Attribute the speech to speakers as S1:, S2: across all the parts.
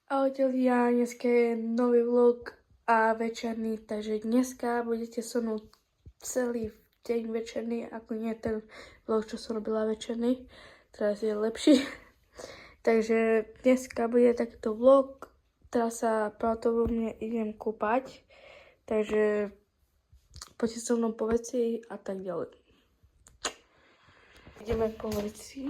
S1: Ahojte ľudia, dneska je nový vlog a večerný, takže dneska budete so mnou celý deň večerný, ako nie ten vlog, čo som robila večerný, teraz je lepší. Takže dneska bude takýto vlog, teraz sa pravdepodobne idem kúpať, takže poďte so mnou po veci a tak ďalej. Ideme po veci.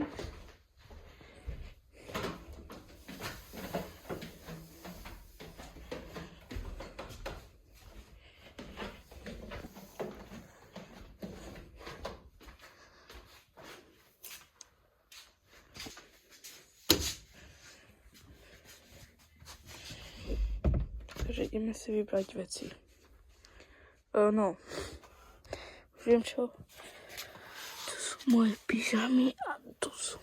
S1: Takže ideme si vybrať veci. No, už viem čo. Tu sú moje pyžamy a tu sú.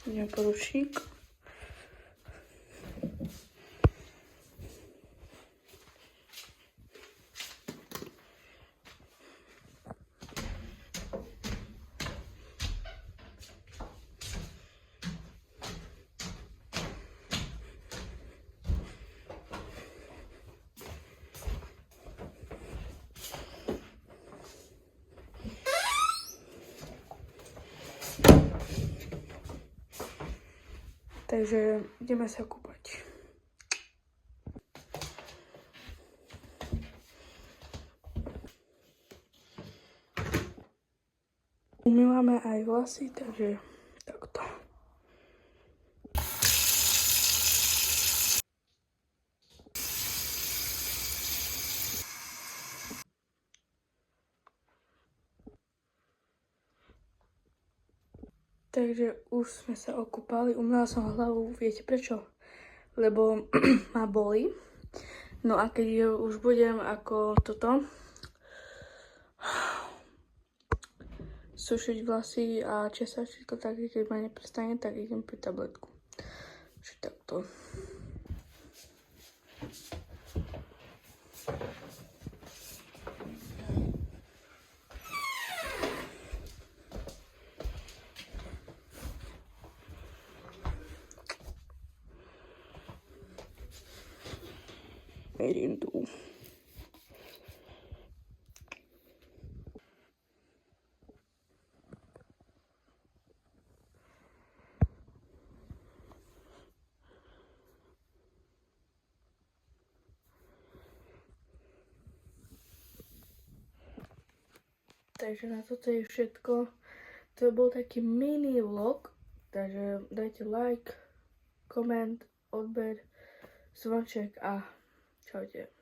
S1: Idem po ručník. Takže ideme sa kúpať. Umývame aj vlasy, takže takto. Takže už sme sa okúpali, umýla som hlavu, viete prečo? Lebo ma boli. No a keď už budem ako toto sušiť vlasy a česať všetko také, keď ma neprestane, tak idem pri tabletku. Čiže takto. Merindu. Takže na toto je všetko. To bol taký mini vlog, takže dajte like, koment, odber, zvonček a čaute.